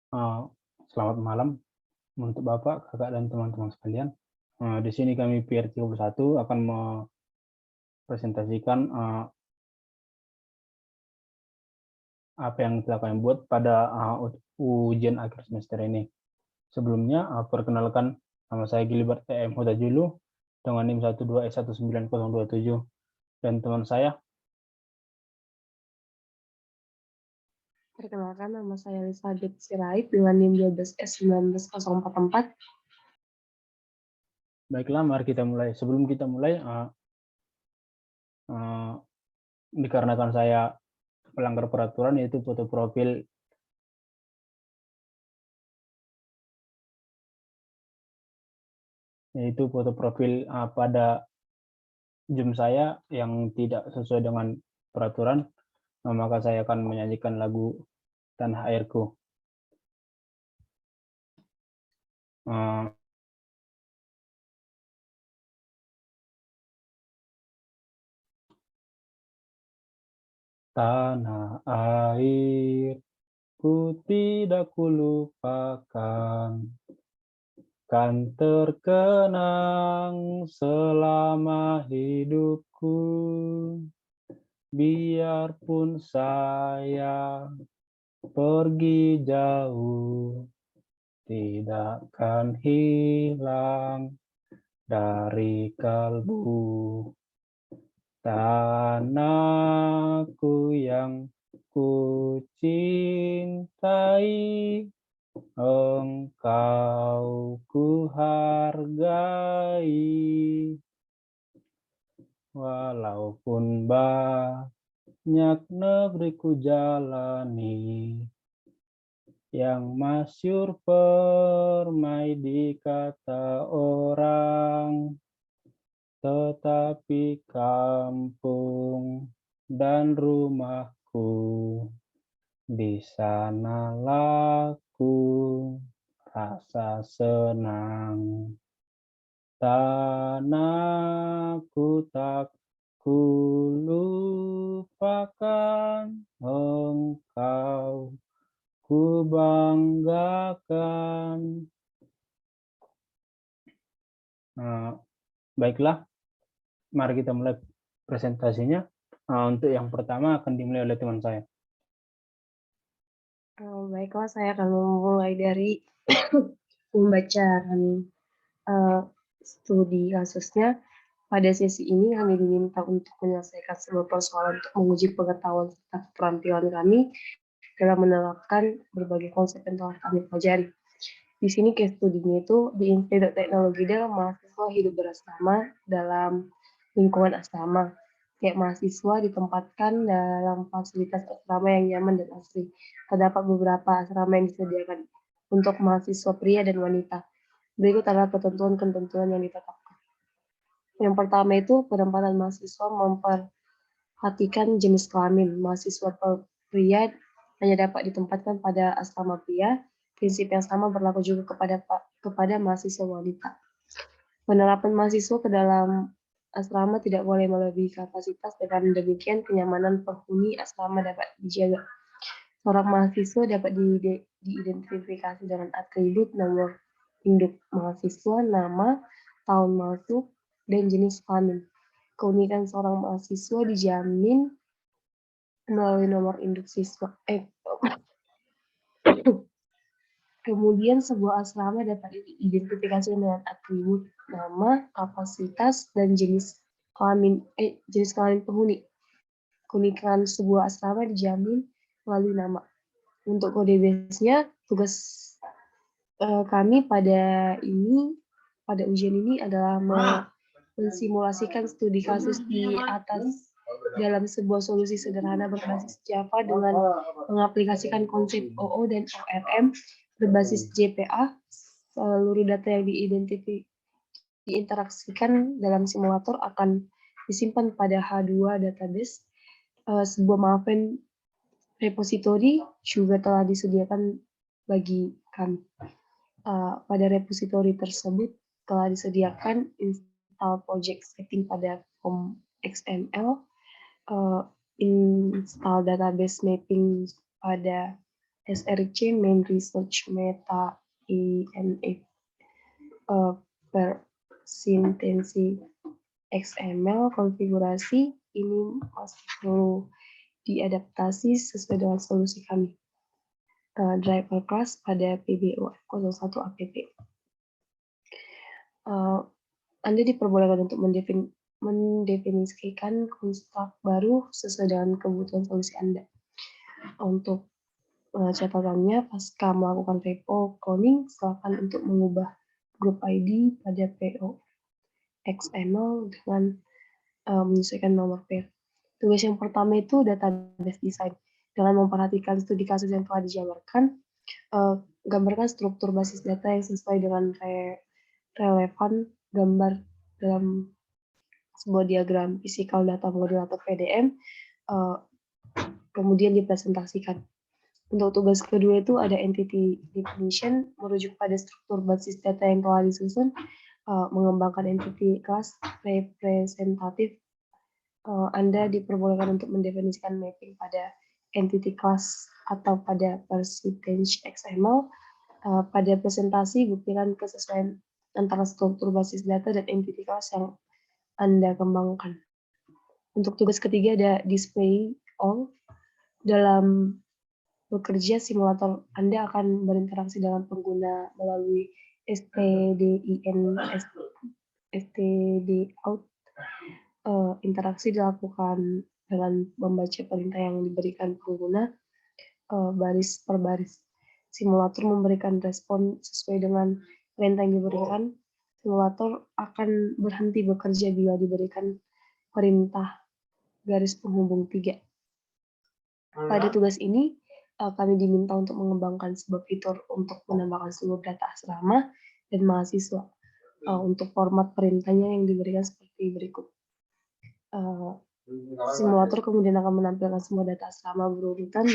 Eh, Selamat malam untuk Bapak, Kakak, dan teman-teman sekalian. Di sini kami PR31 akan mempresentasikan apa yang telah kami buat pada ujian akhir semester ini. Sebelumnya, perkenalkan, nama saya Gilbert E.M. Hudajulu dengan NIM 12S19027 dan teman saya. Perkenalkan, nama saya Elizabeth Sirait dengan NIM 12S19044. Baiklah, mari kita mulai. Sebelum kita mulai, dikarenakan saya pelanggar peraturan, yaitu foto profil pada Zoom saya yang tidak sesuai dengan peraturan, maka saya akan menyanyikan lagu Tanah Airku. Tanah airku tidak kulupakan, kan terkenang selama hidupku. Biarpun saya pergi jauh, tidak akan hilang dari kalbu. Tanahku yang ku cintai, engkau ku hargai. Walaupun banyak negeri ku jalani, yang masyhur permai di kata orang, tetapi kampung dan rumahku, di sanalah ku rasa senang. Tanahku tak ku lupakan, engkau ku banggakan. Baiklah, mari kita mulai presentasinya. Untuk yang pertama akan dimulai oleh teman saya. Baiklah, saya akan memulai dari pembacaan studi kasusnya. Pada sesi ini kami diminta untuk menyelesaikan sebuah persoalan untuk menguji pengetahuan serta keterampilan kami dalam menerapkan berbagai konsep yang telah kami pelajari. Di sini case studinya itu di Institut Teknologi dalam mahasiswa hidup berasrama dalam lingkungan asrama. Kayak mahasiswa ditempatkan dalam fasilitas asrama yang nyaman dan asri. Terdapat beberapa asrama yang disediakan untuk mahasiswa pria dan wanita. Berikut adalah ketentuan-ketentuan yang ditetapkan. Yang pertama itu penempatan mahasiswa memperhatikan jenis kelamin. Mahasiswa pria hanya dapat ditempatkan pada asrama pria. Prinsip yang sama berlaku juga kepada mahasiswa wanita. Penerapan mahasiswa ke dalam asrama tidak boleh melebihi kapasitas, dengan demikian kenyamanan penghuni asrama dapat dijaga. Seorang mahasiswa dapat diidentifikasi dengan atribut nomor induk mahasiswa, nama, tahun masuk, dan jenis kelamin. Keunikan seorang mahasiswa dijamin melalui nomor induk siswa. Kemudian sebuah asrama dapat diidentifikasi dengan atribut nama, kapasitas, dan jenis kelamin penghuni. Keunikan sebuah asrama dijamin melalui nama. Untuk kode base-nya, tugas kami pada ujian ini adalah mensimulasikan studi kasus di atas dalam sebuah solusi sederhana berbasis Java dengan mengaplikasikan konsep OO dan ORM berbasis JPA. Seluruh data yang diinteraksikan dalam simulator akan disimpan pada H2 database. Sebuah Maven repository juga telah disediakan bagi kami. Pada repository tersebut telah disediakan install project setting pada form XML, install database mapping pada SRC Main Research Meta INF persintensi XML konfigurasi ini masih perlu diadaptasi sesuai dengan solusi kami. Driver class pada PBOF01 app. Anda diperbolehkan untuk mendefinisikan konstruk baru sesuai dengan kebutuhan solusi Anda. Untuk catatannya, pasca melakukan repo cloning, silakan untuk mengubah grup ID pada PO XML dengan menyesuaikan nomor pair. Tugas yang pertama itu database design. Dengan memperhatikan studi kasus yang telah dijabarkan, gambarkan struktur basis data yang sesuai dengan relevan gambar dalam sebuah diagram physical data model atau PDM, kemudian dipresentasikan. Untuk tugas kedua itu ada entity definition, merujuk pada struktur basis data yang telah disusun, mengembangkan entity class representatif. Anda diperbolehkan untuk mendefinisikan mapping pada entity class atau pada percentage XML. Pada presentasi, buktikan kesesuaian antara struktur basis data dan entity class yang Anda kembangkan. Untuk tugas ketiga ada display all. Dalam bekerja, simulator Anda akan berinteraksi dengan pengguna melalui stdin, stdout. Interaksi dilakukan dengan membaca perintah yang diberikan pengguna baris per baris. Simulator memberikan respon sesuai dengan perintah yang diberikan. Simulator akan berhenti bekerja bila diberikan perintah garis penghubung 3. Pada tugas ini, kami diminta untuk mengembangkan sebuah fitur untuk menambahkan seluruh data asrama dan mahasiswa. Untuk format perintahnya yang diberikan seperti berikut. Simulator kemudian akan menampilkan semua data asrama berurutan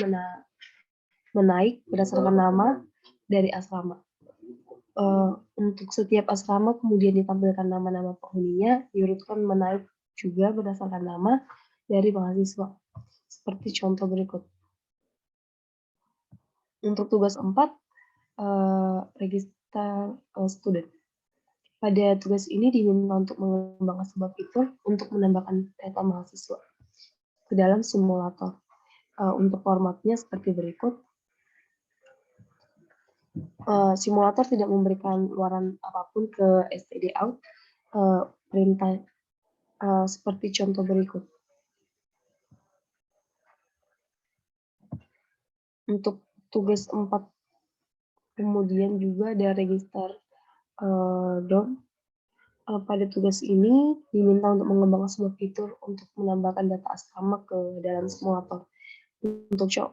menaik berdasarkan nama dari asrama. Untuk setiap asrama kemudian ditampilkan nama-nama penghuninya, diurutkan menaik juga berdasarkan nama dari mahasiswa. Seperti contoh berikut. Untuk tugas 4, register student. Pada tugas ini diminta untuk mengembangkan sebuah fitur untuk menambahkan data mahasiswa ke dalam simulator. Untuk formatnya seperti berikut. Simulator tidak memberikan luaran apapun ke stdout. Perintah seperti contoh berikut. Untuk tugas 4 kemudian juga ada register DOM. Pada tugas ini diminta untuk mengembangkan sebuah fitur untuk menambahkan data asrama ke dalam simulator.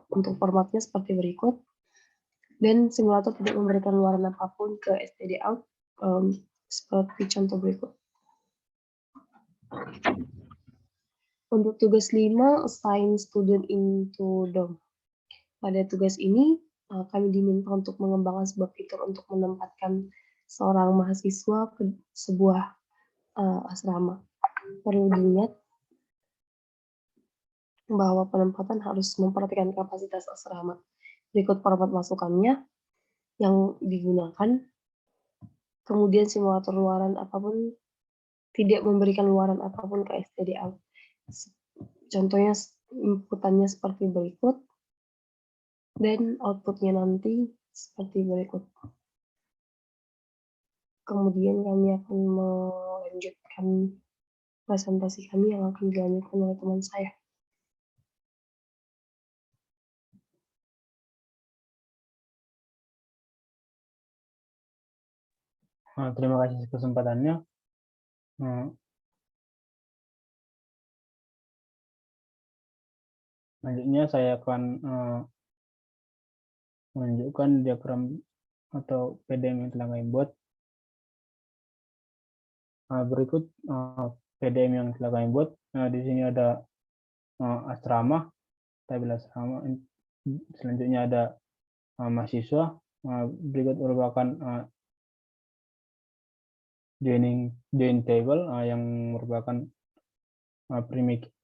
Untuk formatnya seperti berikut. Dan simulator tidak memberikan luaran apapun ke stdout seperti contoh berikut. Untuk tugas 5, assign student into DOM. Pada tugas ini, kami diminta untuk mengembangkan sebuah fitur untuk menempatkan seorang mahasiswa ke sebuah asrama. Perlu diingat bahwa penempatan harus memperhatikan kapasitas asrama. Berikut format masukannya yang digunakan. Kemudian simulator luaran apapun tidak memberikan luaran apapun ke stdout. Contohnya inputannya seperti berikut dan outputnya nanti seperti berikut. Kemudian kami akan melanjutkan presentasi kami yang akan dilanjutkan oleh teman saya. Terima kasih kesempatannya. Selanjutnya saya akan menunjukkan diagram atau PDM yang telah kami buat. Berikut PDM yang telah kami buat. Di sini ada asrama, tabel asrama. Selanjutnya ada mahasiswa. Berikut merupakan join table yang merupakan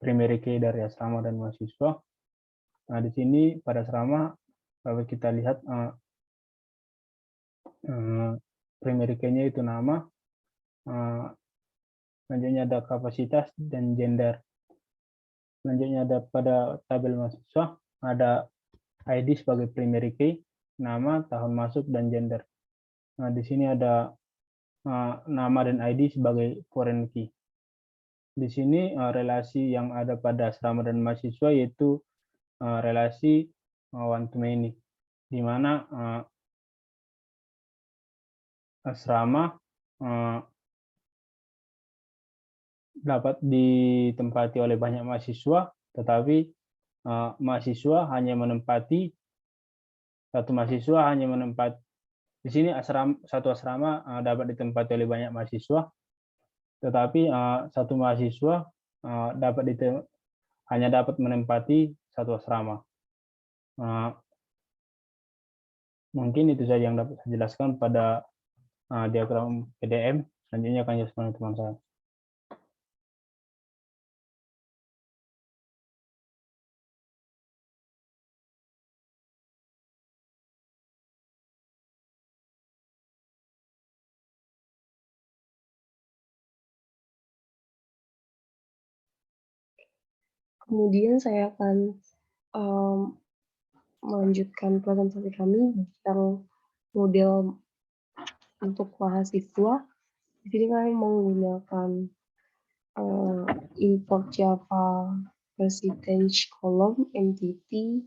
primary key dari asrama dan mahasiswa. Di sini pada asrama dapat kita lihat primary key-nya itu nama, selanjutnya ada kapasitas dan gender. Selanjutnya ada pada tabel mahasiswa ada ID sebagai primary key, nama, tahun masuk, dan gender. Nah, di sini ada nama dan ID sebagai foreign key. Di sini relasi yang ada pada asrama dan mahasiswa yaitu relasi one to many, di mana asrama dapat ditempati oleh banyak mahasiswa, tetapi mahasiswa hanya menempati satu mahasiswa hanya menempati di sini satu asrama dapat ditempati oleh banyak mahasiswa, tetapi satu mahasiswa hanya dapat menempati satu asrama. Mungkin itu saja yang dapat saya jelaskan pada diagram PDM. Selanjutnya akan jelaskan teman saya. Kemudian saya akan melanjutkan presentasi kami tentang model untuk mahasiswa. Di sini kami menggunakan import Java versi change column, entity,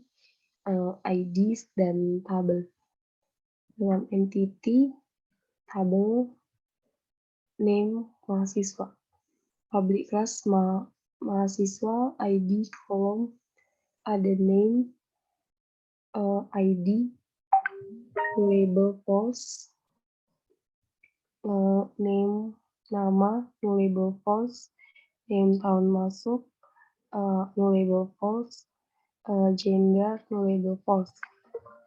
IDs, dan tabel. Dengan entity, tabel, name mahasiswa, public class mahasiswa, ID column, ada name, ID, label false, name nama, label false, name tahun masuk, label false, gender, label false.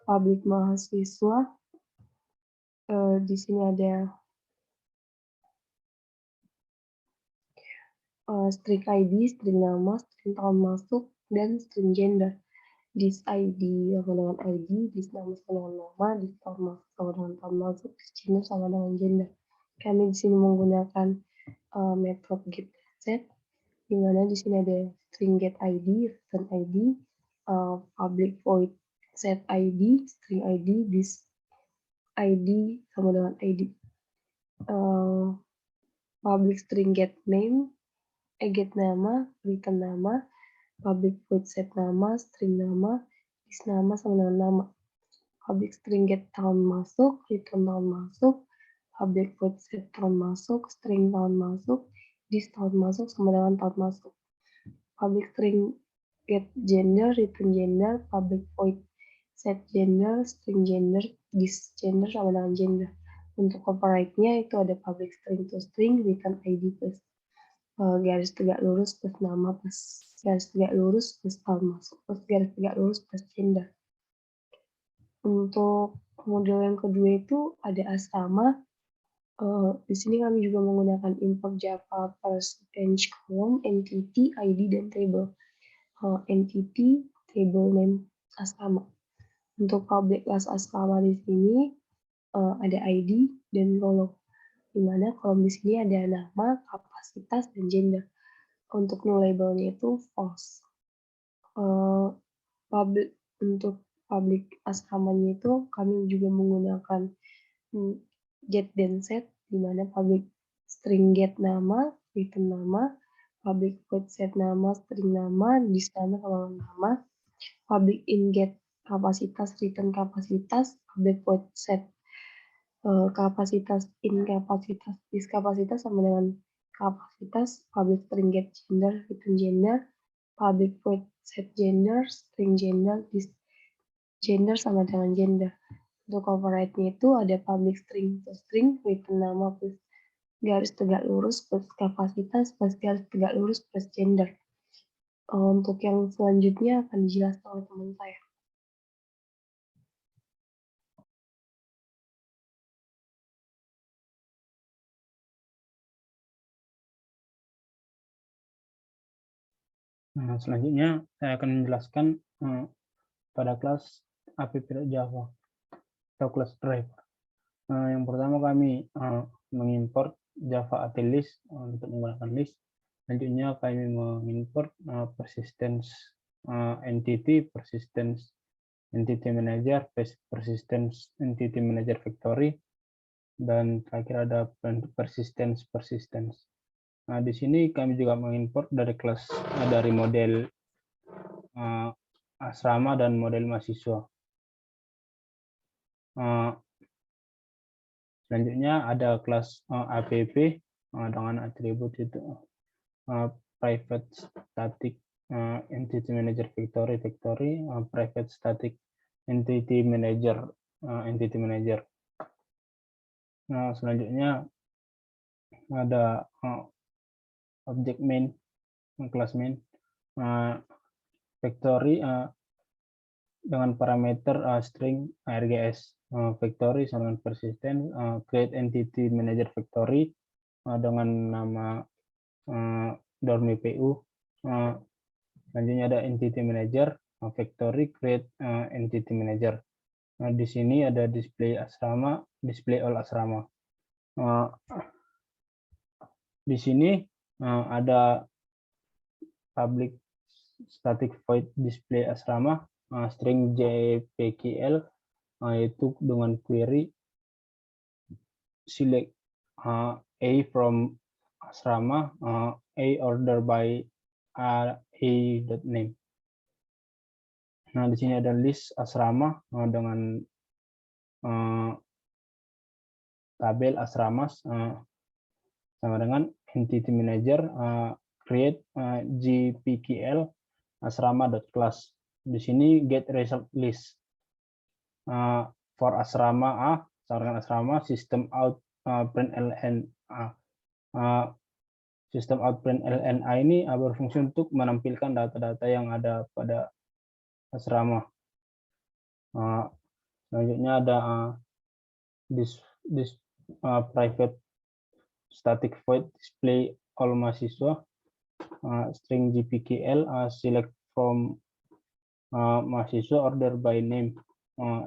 Public mahasiswa, di sini ada string ID, string nama, string tahun masuk, dan string gender. This ID sama dengan ID, this nama sama dengan nama, this tahun masuk sama dengan tahun masuk, this gender sama dengan gender. Kami di sini menggunakan metode getSet, di mana di sini ada string get ID, return ID, public void set ID, string ID, this ID sama dengan ID. Public string get name, get nama, return nama, public void set nama, string nama, this nama sama dengan nama. Public string get tahun masuk, return tahun masuk, public void set tahun masuk, string tahun masuk, this tahun masuk sama dengan tahun masuk. Public string get gender, return gender, public void set gender, string gender, this gender sama dengan gender. Untuk override-nya itu ada public string to string, return ID plus garis tegak lurus plus nama plus garis tegak lurus plus tahun masuk plus garis tegak lurus plus gender. Untuk model yang kedua itu ada asrama. Di sini kami juga menggunakan import Java first change column, entity, ID, dan table. Entity, table name asrama. Untuk public class asrama di sini ada ID dan kolom, di mana kolom di sini ada nama, kapasitas, dan gender. Untuk null labelnya itu false. Untuk public asramanya itu kami juga menggunakan get dan set, di mana public string get nama, return nama, public void set nama, string nama, this nama sama nama, public in get kapasitas, return kapasitas, public void set kapasitas, in kapasitas, this kapasitas sama dengan kapasitas, public string get gender, return gender, public void set gender, string gender, this gender sama dengan gender. Untuk override-nya itu ada public string to string, return nama plus garis tegak lurus plus kapasitas plus garis tegak lurus plus gender. Untuk yang selanjutnya akan dijelaskan oleh teman saya. Nah, selanjutnya saya akan menjelaskan pada kelas app.java atau class driver. Yang pertama kami mengimport Java AT list untuk menggunakan list. Selanjutnya kami mengimport persistence entity, persistence entity manager, persistence entity manager factory, dan terakhir ada persistence. Nah, di sini kami juga mengimport dari kelas dari model asrama dan model mahasiswa. Selanjutnya ada kelas app dengan atribut itu private static entity manager factory, private static entity manager. Nah, selanjutnya ada object main, kelas main, factory dengan parameter string args, factory sama dengan persistent, create entity manager factory dengan nama dorm.pu. Selanjutnya ada entity manager, factory create entity manager. Nah, di sini ada display asrama, display all asrama. Di sini ada public static void display asrama string jpkl, yaitu dengan query select a from asrama, a order by a.name. Nah, di sini ada list asrama dengan tabel asrama sama dengan entity manager create gpkl asrama.class. Di sini get result list for asrama A sama dengan asrama system out println A. Sistem out println A ini berfungsi untuk menampilkan data-data yang ada pada asrama. Selanjutnya ada this private static void display all mahasiswa, string gpkl select from mahasiswa order by name,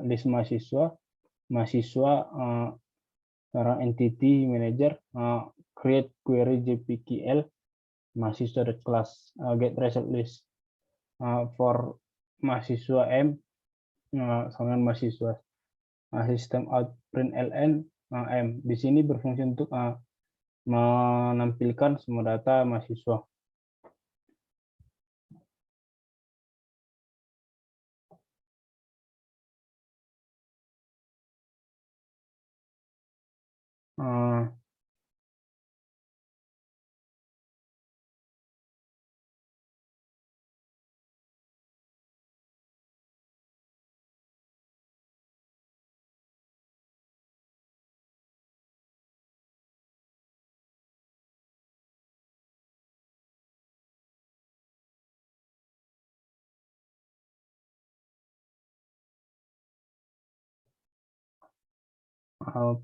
list mahasiswa sekarang entity manager create query jpkl mahasiswa.class, get result list for mahasiswa M sama dengan mahasiswa, system out println M. Di sini berfungsi untuk menampilkan semua data mahasiswa.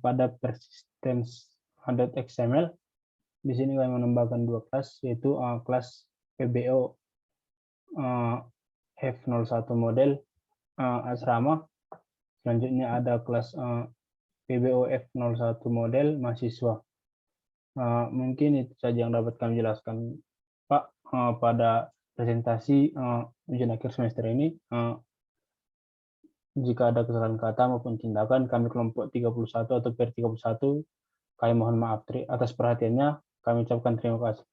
Pada persistence.xml, di sini kami menambahkan dua kelas, yaitu kelas PBO F01 model asrama. Selanjutnya ada kelas PBO F01 model mahasiswa. Mungkin itu saja yang dapat kami jelaskan, Pak, pada presentasi ujian akhir semester ini. Jika ada kesalahan kata maupun tindakan, kami kelompok 31 atau per 31, kami mohon maaf atas perhatiannya. Kami ucapkan terima kasih.